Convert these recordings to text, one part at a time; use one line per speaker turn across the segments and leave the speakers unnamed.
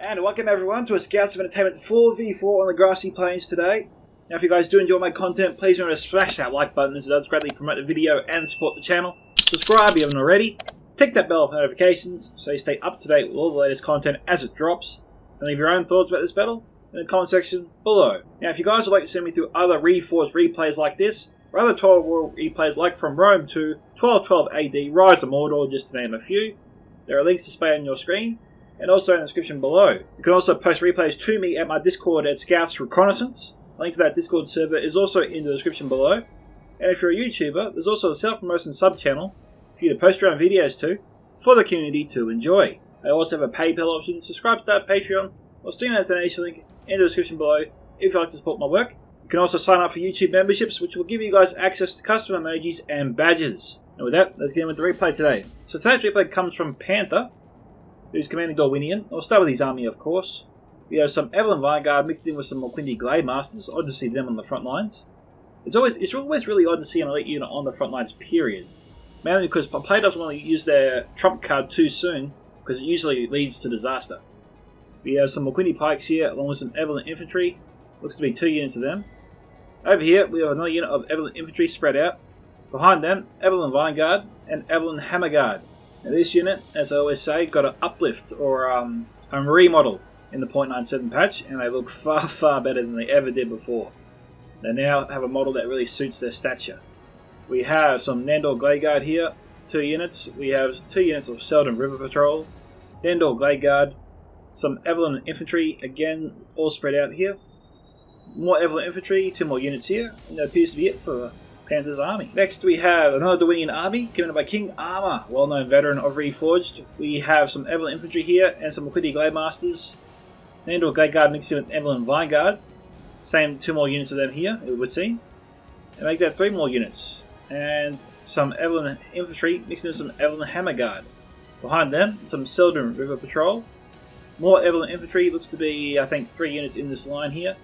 And welcome everyone to a Scouts of Entertainment 4v4 on the grassy plains today. Now if you guys do enjoy my content, please remember to smash that like button as it does greatly promote the video and support the channel. Subscribe if you haven't already. Tick that bell for notifications so you stay up to date with all the latest content as it drops. And leave your own thoughts about this battle in the comment section below. Now if you guys would like to send me through other Reforged replays like this, or other Total War replays like from Rome to 1212 AD, Rise of Mordor, just to name a few, there are links displayed on your screen, and also in the description below. You can also post replays to me at my Discord at Scouts Reconnaissance. A link to that Discord server is also in the description below. And if you're a YouTuber, there's also a self-promotion sub-channel for you to post your own videos to, for the community to enjoy. I also have a PayPal option. Subscribe to that Patreon, or stream that donation link in the description below if you'd like to support my work. You can also sign up for YouTube memberships, which will give you guys access to custom emojis and badges. And with that, let's get in with the replay today. So today's replay comes from Panther, who's commanding Dorwinion. I'll start with his army, of course. We have some Evelyn Vanguard mixed in with some Morquindi Glade Masters. Odd to see them on the front lines. It's always really odd to see an elite unit on the front lines, period. Mainly because a player doesn't want to use their trump card too soon, because it usually leads to disaster. We have some Morquindi Pikes here, along with some Evelyn Infantry. Looks to be 2 units of them. Over here, we have another unit of Evelyn Infantry spread out. Behind them, Evelyn Vanguard and Evelyn Hammerguard. Now this unit, as I always say, got an uplift or a remodel in the .97 patch, and they look far, far better than they ever did before. They now have a model that really suits their stature. We have some Nandor Glade Guard here, 2 units. We have 2 units of Selden River Patrol, Nandor Glade Guard, some Evelyn Infantry, again, all spread out here. More Evelyn Infantry, 2 more units here, and that appears to be it for Panther's army. Next we have another Dorwinion army, commanded by King Armor, well-known veteran of Reforged. We have some Evelyn Infantry here, and some Morquindi Glade Masters. Nandor Glade Guard mixed in with Evelyn Vanguard. Same 2 more units of them here, it would seem. And make that 3 more units. And some Evelyn Infantry mixed in with some Evelyn Hammerguard. Behind them, some Selden River Patrol. More Evelyn Infantry, looks to be, I think, 3 units in this line here.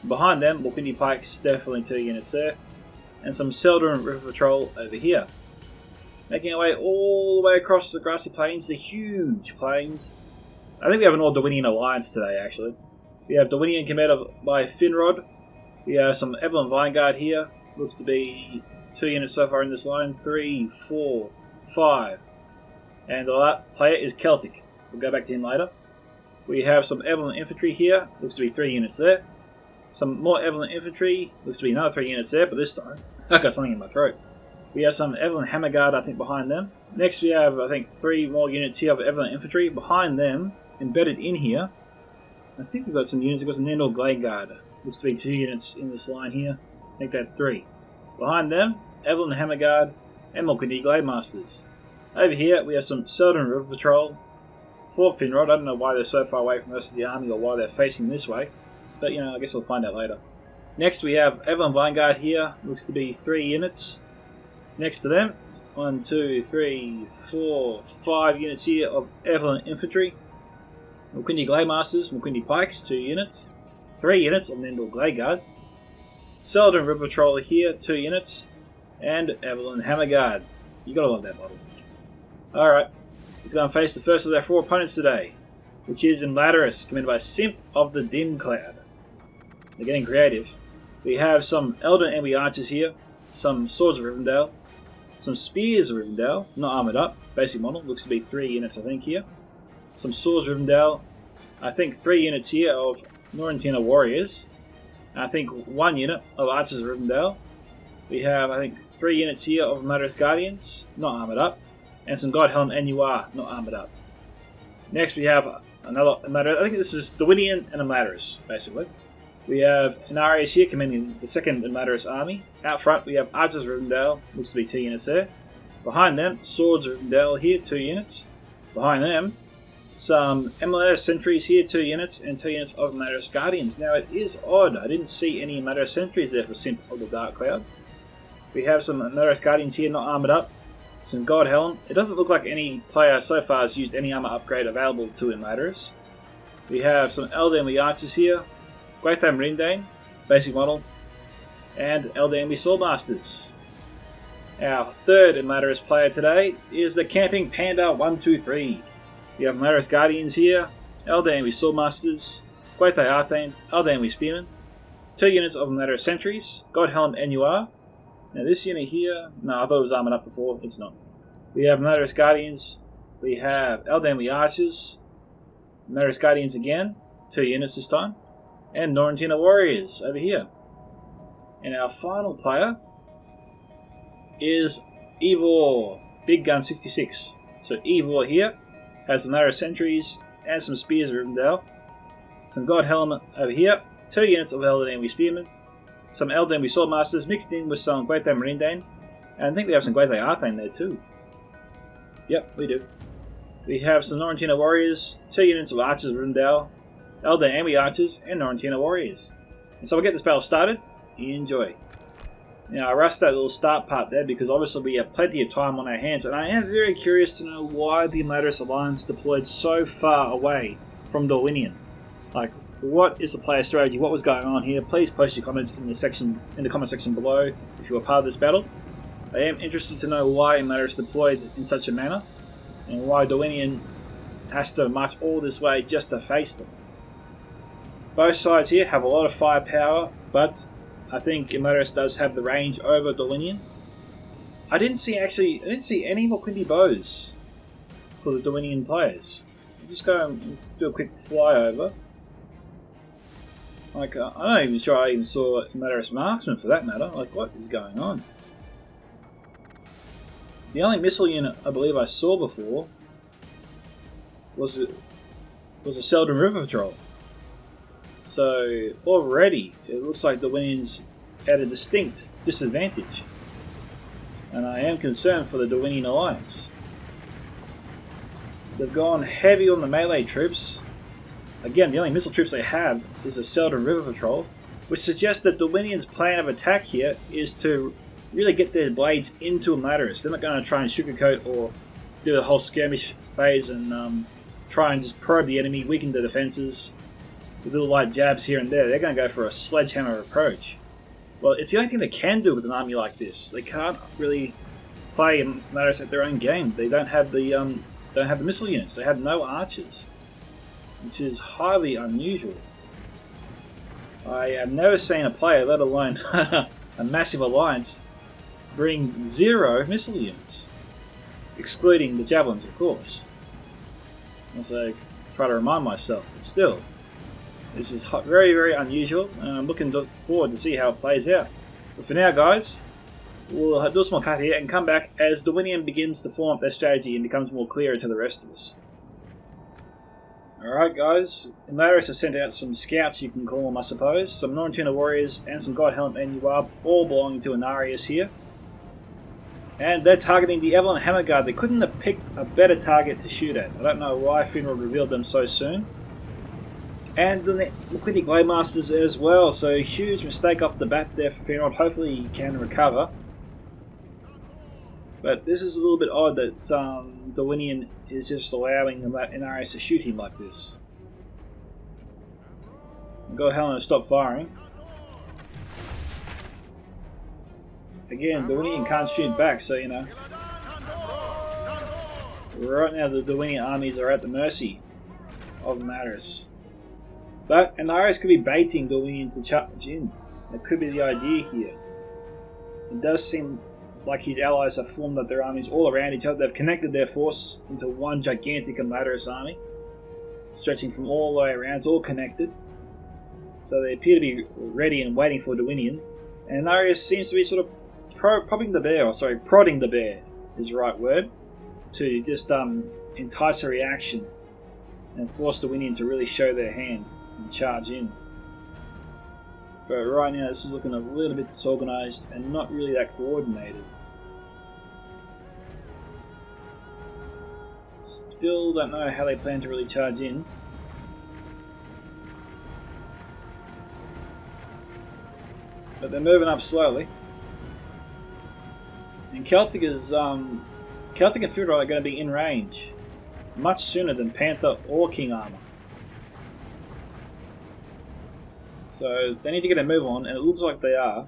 Behind them, Morquindi Pikes, definitely 2 units there. And some Selden River Patrol over here. Making our way all the way across the grassy plains, the huge plains. I think we have an all Dorwinion alliance today, actually. We have Dorwinion commanded by Finrod. We have some Evelyn Vanguard here. Looks to be 2 units so far in this line. 3, 4, 5. And the last player is Celtic. We'll go back to him later. We have some Evelyn Infantry here. Looks to be 3 units there. Some more Evelyn Infantry. Looks to be another 3 units there, but this time I've got something in my throat. We have some Evelyn Hammerguard, I think, behind them. Next we have, I think, 3 more units here of Evelyn Infantry. Behind them, embedded in here, I think we've got some units. We've got some Nandor Glade Guard. Looks to be 2 units in this line here. Make that 3. Behind them, Evelyn Hammerguard and Morquindi Glade Masters. Over here we have some Selden River Patrol. 4 Finrod. I don't know why they're so far away from the rest of the army or why they're facing this way. But, I guess we'll find out later. Next we have Evelyn Vanguard here. Looks to be 3 units. Next to them, 1, 2, 3, 4, 5 units here of Evelyn Infantry. Morquindi Glade Masters, Morquindi Pikes, 2 units. 3 units of Nandor Glade Guard. Selden River Patrol here, 2 units. And Evelyn Hammerguard. You gotta love that model. Alright, he's going to face the first of their 4 opponents today, which is Ladris, commanded by Simp of the Dim Cloud. They're getting creative. We have some Elden Enemy Archers here, some Swords of Rivendell, some Spears of Rivendell, not armoured up, basic model, looks to be 3 units I think here. Some Swords of Rivendell, I think 3 units here of Norentina Warriors, and I think 1 unit of Archers of Rivendell. We have, I think, 3 units here of Ladris Guardians, not armoured up, and some Godhelm NUR, not armoured up. Next we have another Ladris. I think this is Dorwinion and Ladris, basically. We have Inarius here commanding the 2nd Ladris army. Out front we have Archers of Rivendell, looks to be 2 units there. Behind them, Swords of Rivendell here, 2 units. Behind them, some Ladris Sentries here, 2 units, and 2 units of Ladris Guardians. Now it is odd, I didn't see any Ladris Sentries there for Simp of the Dark Cloud. We have some Ladris Guardians here, not armoured up. Some Godhelm. It doesn't look like any player so far has used any armor upgrade available to in Ladris. We have some Elden Archers here, Gwaitham Rindane, basic model, and Elden Swordmasters. Our 3rd in Ladris player today is the Camping Panda 123. We have Ladris Guardians here, Eldanwy Swordmasters, Guethe Arthane, Eldanwy Spearmen, 2 units of Ladder Sentries, Godhelm NUR. Now this unit here, no, I thought it was armored up before, it's not. We have Murderous Guardians, we have Eldanwy Archers, Murderous Guardians again, 2 units this time, and Norrentina Warriors over here. And our final player is Ivor, Big Gun 66. So Ivor here has some Murderous Sentries and some Spears of Rivendell, some Godhelm over here, 2 units of Eldanwy Spearmen, some Eldanwy Swordmasters mixed in with some Guethe Marindane, and I think we have some Guethe Arthane there too. Yep, we do. We have some Norrentina Warriors, 2 units of Archers of Rivendell, Eldanwy Archers, and Norrentina Warriors. And so we'll get this battle started. Enjoy. Now I rushed that little start part there because obviously we have plenty of time on our hands, and I am very curious to know why the Lattice Alliance deployed so far away from Dorwinion. Like, what is the player strategy? What was going on here? Please post your comments in the comment section below if you were part of this battle. I am interested to know why Lattice deployed in such a manner, and why Dorwinion has to march all this way just to face them. Both sides here have a lot of firepower, but I think Imladris does have the range over Dorwinion. I didn't see any more Quinty bows for the Dorwinion players. I'll just go and do a quick flyover. Like, I'm not even sure I even saw Imladris marksman for that matter. Like, what is going on? The only missile unit I believe I saw before was a Selden River Patrol. So already it looks like Dorwinion's at a distinct disadvantage, and I am concerned for the Dorwinion Alliance. They've gone heavy on the melee troops. Again, the only missile troops they have is a Selden River Patrol, which suggests that Dorwinion's plan of attack here is to really get their blades into Imladris. They're not going to try and sugarcoat or do the whole skirmish phase and try and just probe the enemy, weaken the defenses with little light jabs here and there. They're going to go for a sledgehammer approach. Well, it's the only thing they can do with an army like this. They can't really play Imladris at their own game. They don't have the missile units. They have no archers, which is highly unusual. I have never seen a player, let alone a massive alliance, bring 0 missile units, excluding the javelins, of course. As I try to remind myself, but still, this is very, very unusual, and I'm looking forward to see how it plays out. But for now, guys, we'll do a small cut here and come back as Dorwinion begins to form up their strategy and becomes more clearer to the rest of us. Alright guys, Imladris has sent out some scouts, you can call them I suppose, some Norrentina Warriors and some Godhelm NUR, all belonging to Inarius here. And they're targeting the Evelyn Hammerguard. They couldn't have picked a better target to shoot at. I don't know why Finrod revealed them so soon. And the Quinty Glademasters as well, so huge mistake off the bat there for Finrod. Hopefully he can recover. But this is a little bit odd that Dorwinion is just allowing Inarius to shoot him like this. Godhelm has stopped firing. Again, Dorwinion can't shoot back, so you know. Right now the Dorwinion armies are at the mercy of Imladris. But Inarius could be baiting Dorwinion to charge in. That could be the idea here. It does seem like his allies have formed up their armies all around each other. They've connected their force into one gigantic Imladris army, stretching from all the way around. It's all connected. So they appear to be ready and waiting for Dorwinion. And Inarius seems to be sort of prodding the bear is the right word, to just entice a reaction and force Dorwinion to really show their hand and charge in. But right now this is looking a little bit disorganized and not really that coordinated. Still don't know how they plan to really charge in. But they're moving up slowly. And Celtic and Finrod are going to be in range much sooner than Panther or King Armor. So they need to get a move on, and it looks like they are.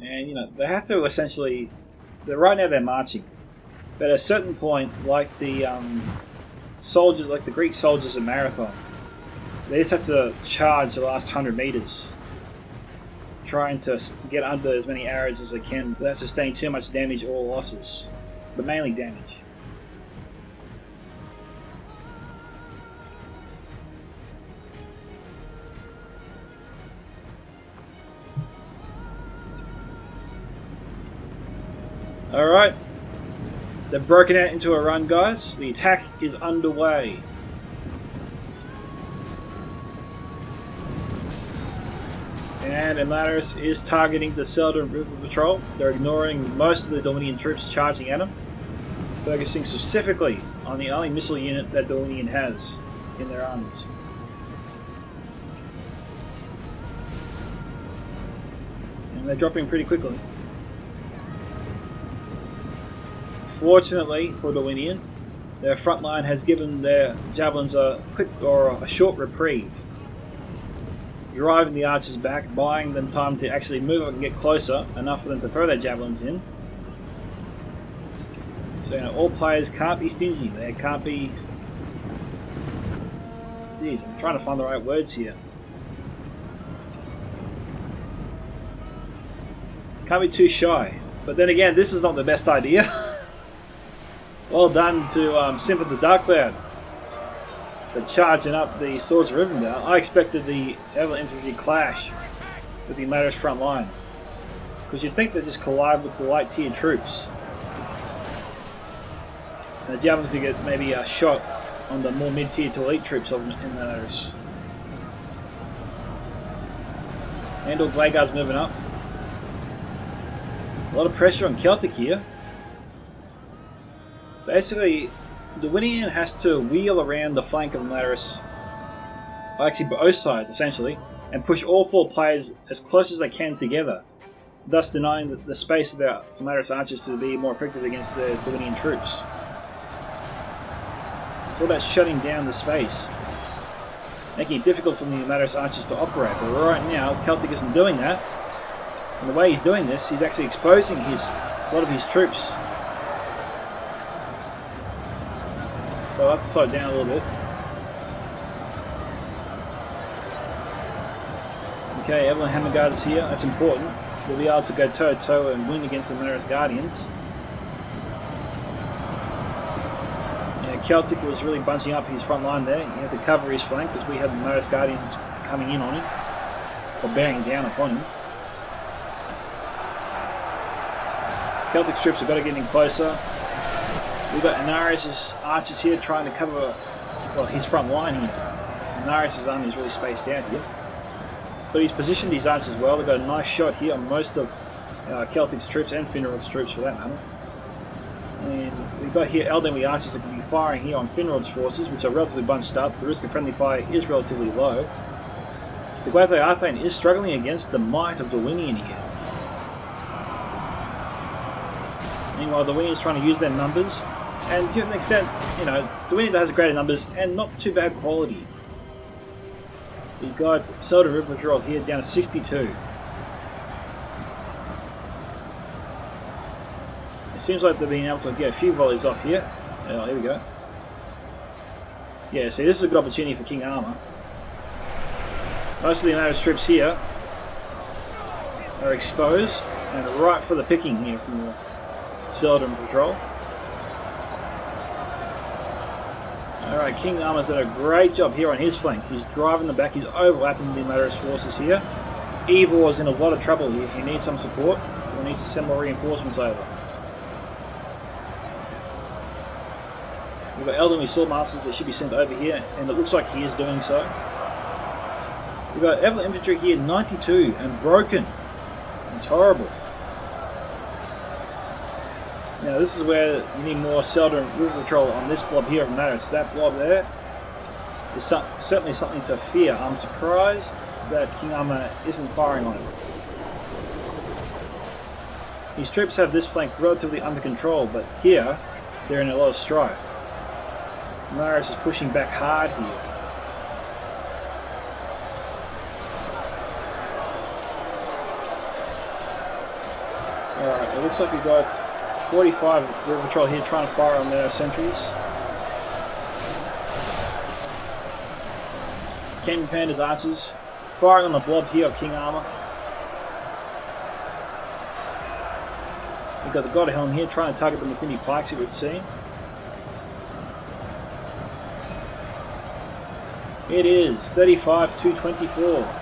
And you know, they have to essentially, right now they're marching. But at a certain point, like the soldiers, like the Greek soldiers in Marathon, they just have to charge the last 100 meters, trying to get under as many arrows as they can without sustaining too much damage or losses, but mainly damage. Alright, they've broken out into a run, guys. The attack is underway. And Emlaris is targeting the Southern River Patrol. They're ignoring most of the Dorwinion troops charging at them, focusing specifically on the only missile unit that Dorwinion has in their armies. And they're dropping pretty quickly. Fortunately for Dorwinion, their front line has given their javelins a quick or a short reprieve, driving the archers back, buying them time to actually move up and get closer, enough for them to throw their javelins in. So all players can't be stingy. They can't be... Jeez, I'm trying to find the right words here. Can't be too shy. But then again, this is not the best idea. Well done to Simp of the Dark Cloud for charging up the Swords of Rivendell. I expected the Ever Infantry clash with the Emlaris front line, because you'd think they'd just collide with the light tier troops. And the javelins would get maybe a shot on the more mid tier to elite troops of Emlaris. And all Bladeguards moving up. A lot of pressure on Celtic here. Basically, Dorwinion has to wheel around the flank of Emlaris, actually both sides essentially, and push all four players as close as they can together, thus denying the space of their Emlaris archers to be more effective against the Dorwinion troops. It's all about shutting down the space, making it difficult for the Emlaris archers to operate. But right now, Celtic isn't doing that, and the way he's doing this, he's actually exposing a lot of his troops. So I'll have to slow it down a little bit. Okay, Evelyn Hammerguard is here. That's important. We'll be able to go toe-to-toe and win against the Emlaris Guardians. Yeah, Celtic was really bunching up his front line there. He had to cover his flank because we had the Emlaris Guardians coming in on him, or bearing down upon him. Celtic's troops have got to get in closer. We've got Inarius' archers here trying to cover, well, his front line here. Inarius' army is really spaced out here. But he's positioned his archers well. They've got a nice shot here on most of Celtic's troops and Finrod's troops for that matter. And we've got here Eldenwy archers that can be firing here on Finrod's forces, which are relatively bunched up. The risk of friendly fire is relatively low. The Gwaithei Arthane is struggling against the might of Dorwinion here. Meanwhile, Dorwinion is trying to use their numbers, and to an extent, Dorwinion has greater numbers and not too bad quality. We've got Southern River Patrol here down to 62. It seems like they've been able to get a few volleys off here. Oh, here we go. Yeah, see, this is a good opportunity for King Armour. Most of the Emlaris troops here are exposed and right for the picking here from the Southern Patrol. Alright, King Armour's done a great job here on his flank. He's driving them back, he's overlapping the Emlaris forces here. Ivor is in a lot of trouble here. He needs some support. He needs to send more reinforcements over. We've got Elderly Swordmasters that should be sent over here, and it looks like he is doing so. We've got Evelyn Infantry here, 92, and broken. It's horrible. Now this is where you need more Southern River Patrol on this blob here of Emlaris. That blob there is certainly something to fear. I'm surprised that King Armour isn't firing on it. These troops have this flank relatively under control, but here they're in a lot of strife. Emlaris is pushing back hard here. Alright, it looks like we've got 45 River Patrol here trying to fire on their sentries. Cannon Panthers archers firing on the blob here of King Armor. We've got the God Helm here trying to target the McQuinty pikes, it would seem. It is 35-24.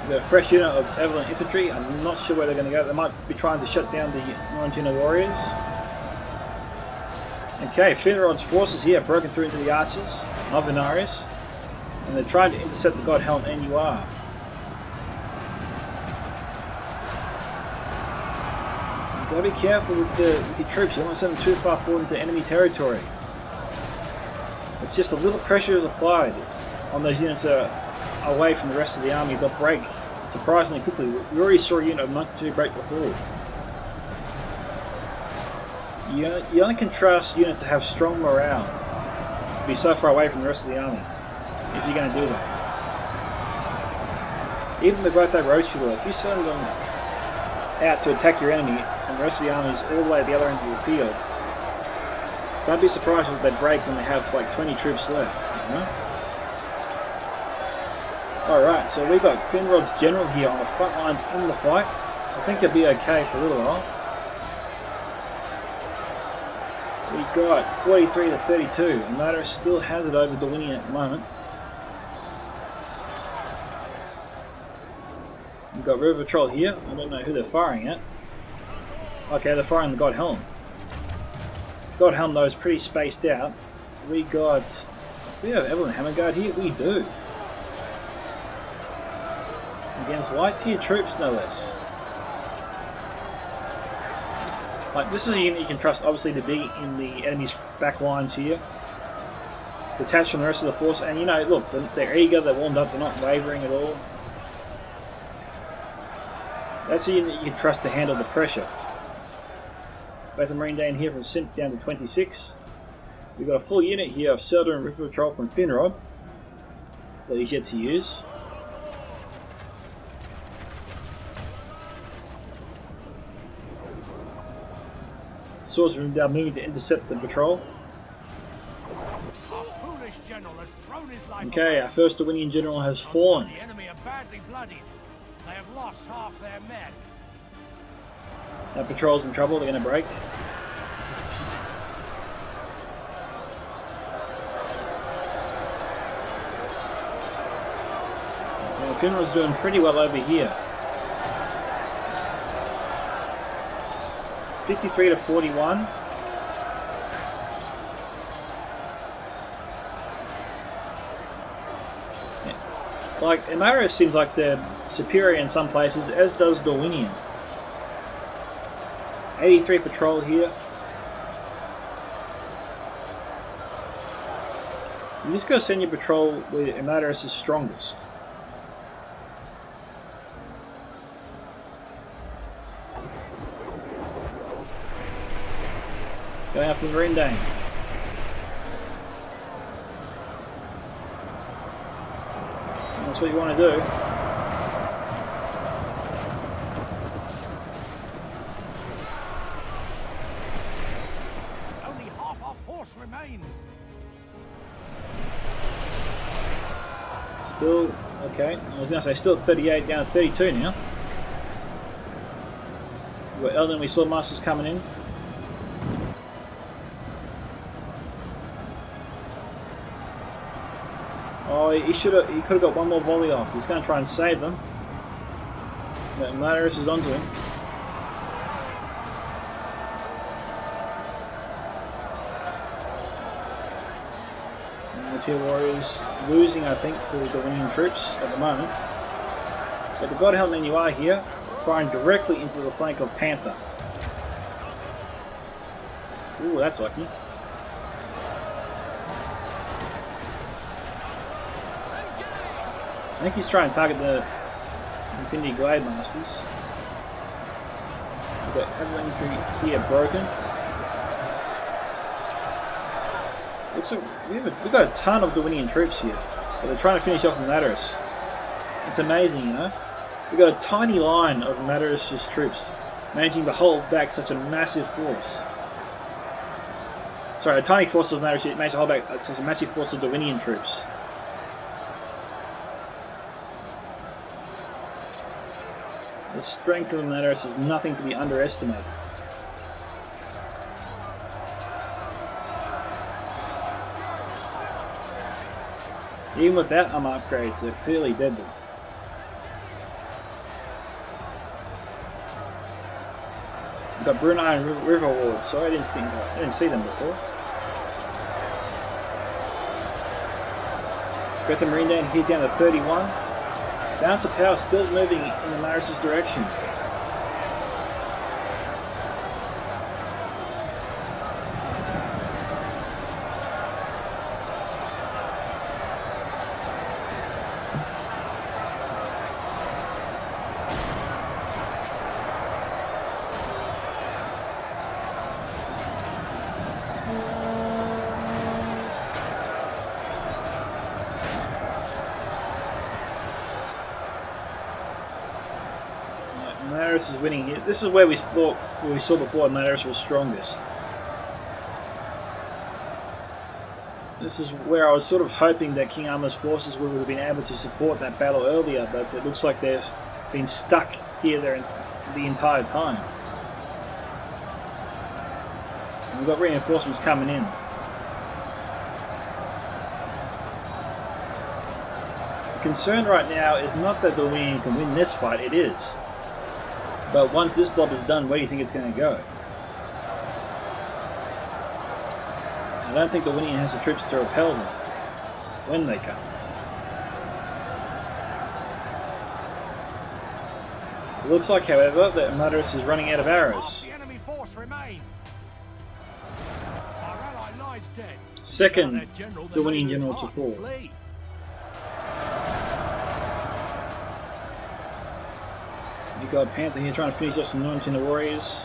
We've got a fresh unit of Evelyn Infantry. I'm not sure where they're going to go. They might be trying to shut down the Orangina Warriors. Okay, Finrod's forces here broken through into the archers of Venarius. And they're trying to intercept the God Helm NUR. You've got to be careful with your troops. You don't want to send them too far forward into enemy territory. If just a little pressure is applied on those units that are away from the rest of the army, they'll break surprisingly quickly. We already saw a unit of Monk 2 break before. You only can trust units that have strong morale to be so far away from the rest of the army, if you're going to do that. Even the Great Roadshooter, if you send them out to attack your enemy and the rest of the army is all the way at the other end of the field, don't be surprised if they break when they have like 20 troops left. You know? Alright, so we've got Finrod's general here on the front lines in the fight. I think he'll be okay for a little while. We've got 43-32, and Motor still has it over Dorwinion at the moment. We've got River Patrol here. I don't know who they're firing at. Okay, they're firing the God Helm. God Helm though is pretty spaced out. We have Evelyn Hammerguard here? We do. Against light tier troops, no less. Like, this is a unit you can trust, obviously, to be in the enemy's back lines here. Detached from the rest of the force, and you know, look, they're eager, they're warmed up, they're not wavering at all. That's a unit you can trust to handle the pressure. Both the Marine Dane here from Simp down to 26. We've got a full unit here of Solider and Ripper Patrol from Finrod that he's yet to use. Swordsman now moving to intercept the patrol. Okay, our first Dorwinion general has fallen.
The enemy are badly bloodied. They have lost half their men.
Our patrol's in trouble, they're going to break. Now, Finrod's doing pretty well over here. 53-41. Yeah. Like, Amaris seems like they're superior in some places, as does Dorwinion. 83 patrol here. You just gotta send your patrol where Amaris is strongest. Going after the Marine Dane. That's what you want to do.
Only half our force remains.
Still, okay. I was going to say still at 38, down to 32 now. We've got Eldon, we saw Masters coming in. Oh, he could have got one more volley off. He's going to try and save them. But Motorist is onto him. And the two warriors losing, I think, to the Dorwinion troops at the moment. But the God Helm NUR here, firing directly into the flank of Panther. Ooh, that's lucky. I think he's trying to target the Infinity Glade Masters. We've got infantry here broken. Looks like we've got a ton of Dorwinion troops here, but they're trying to finish off the Latterus. It's amazing, you know. We've got a tiny line of Madarus's troops managing to hold back such a massive force. Sorry, a tiny force of Madarus managed to hold back such a massive force of Dorwinion troops. The strength of the Madarus is nothing to be underestimated. Even without armor upgrades, they're clearly deadly. We've got Brunei and Riverward, so I didn't see them before. Got the Marine down here down to 31. Balance of power still moving in the Madarus' direction. Madarus is winning here. This is where we saw before Madarus was strongest. This is where I was sort of hoping that King Arma's forces would have been able to support that battle earlier, but it looks like they've been stuck here there the entire time. And we've got reinforcements coming in. The concern right now is not that Dorwinion can win this fight, it is. But once this blob is done, where do you think it's going to go? I don't think Dorwinion has the troops to repel them when they come. It looks like, however, that Madarus is running out of arrows.
The enemy force remains. Our ally lies dead.
Second Dorwinion general to fall. You've got Panther here trying to finish off some non-tender warriors.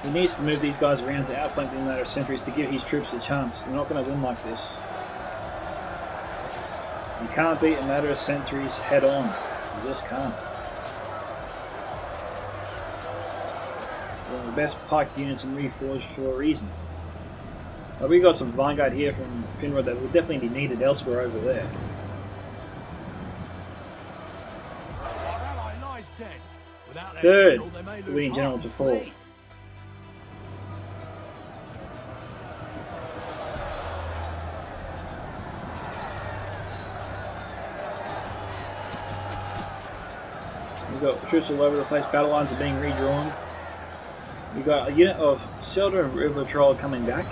He needs to move these guys around to outflank the Madarus sentries to give his troops a chance. They're not going to win like this. You can't beat a Madarus sentries head on. You just can't. One of the best pike units in Reforged for a reason. But we got some Vanguard here from Finrod that will definitely be needed elsewhere over there. Third Dorwinion general to fall. We've got troops all over the place, battle lines are being redrawn. We've got a unit of Solider and River Patrol coming back.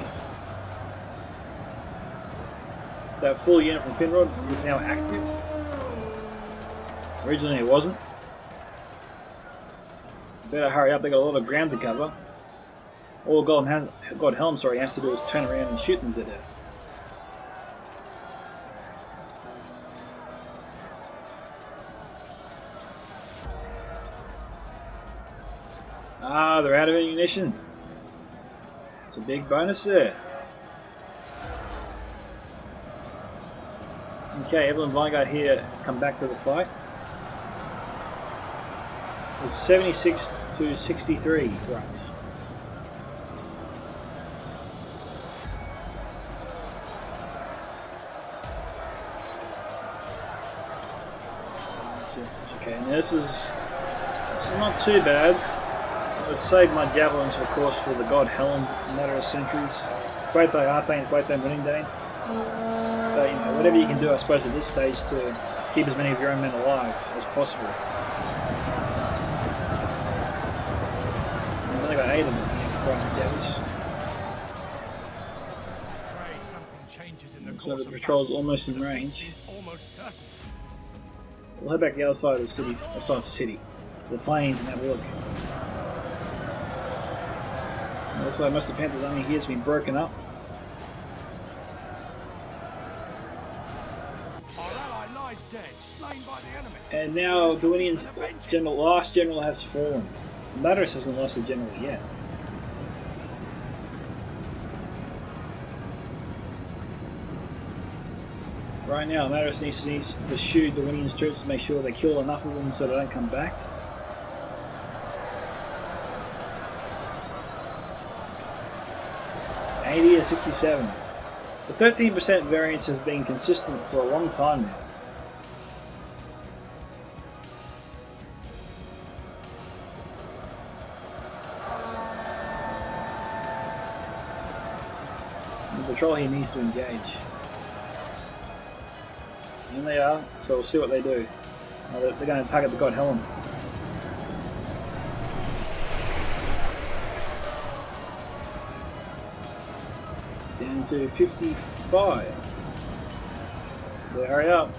That full unit from Finrod is now active. Originally it wasn't. Better hurry up, they got a lot of ground to cover. All God Helm has to do is turn around and shoot them to death. Ah, they're out of ammunition. It's a big bonus there. Okay, Evelyn Vanguard here has come back to the fight. It's 76 to 63 right now. Okay, now this is not too bad. I would save my javelins, of course, for the God Helm Madarus sentries. Both they are things, both they winning day. But you know, whatever you can do, I suppose, at this stage to keep as many of your own men alive as possible. I got 8 of them here, javelins. So the patrol's almost in range. We'll head back the other side of the city, the plains, and have a look. It looks like most of Panther's army here has been broken up. And now Dorwinion's last general has fallen. Madarus hasn't lost a general yet. Right now, Mattis needs to pursue Dorwinion troops to make sure they kill enough of them so they don't come back. $80 to 67. The 13% variance has been consistent for a long time now. The patrol here needs to engage. And they are, so we'll see what they do. They're going to target the God Helen. Down to 55. They hurry up.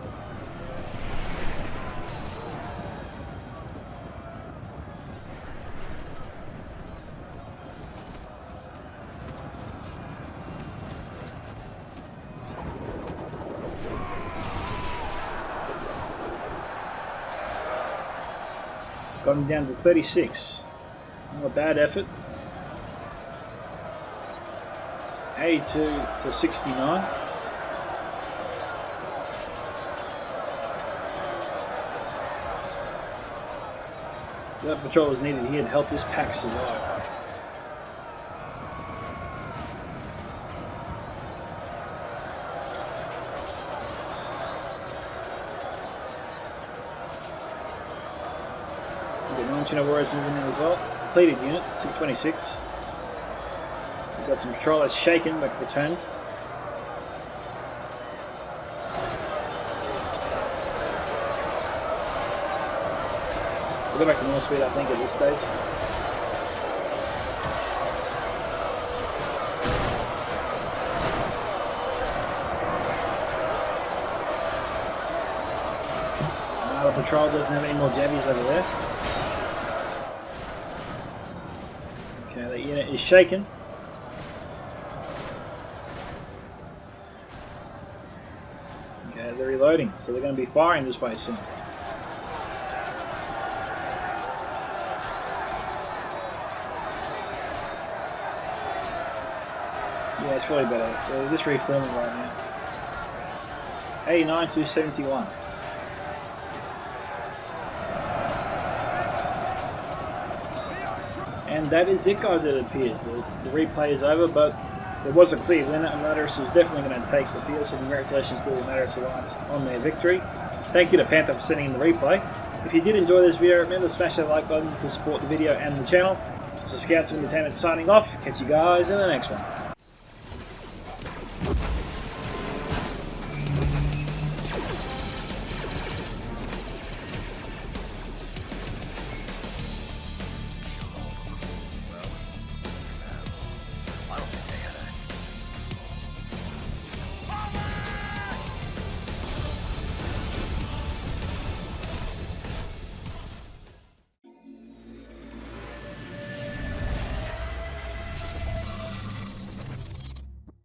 Got him down to 36. Not a bad effort. 82 to 69. That patrol is needed here to help this pack survive. The non-Chino warriors moving in as well. Completed unit, 626. We've got some patrol that's shaken but returned. We'll go back to normal speed, I think, at this stage. The patrol doesn't have any more jabbies over there. Okay, that unit is shaken. Okay, they're reloading, so they're going to be firing this way soon. Yeah, it's probably better. They're just reforming right now. 89 to 71. And that is it, guys, it appears. The replay is over, but there was a clear winner, and Mattis was definitely going to take the field, so congratulations to the Mattis Alliance on their victory. Thank you to Panther for sending in the replay. If you did enjoy this video, remember to smash that like button to support the video and the channel. So Scouts of Entertainment signing off. Catch you guys in the next one.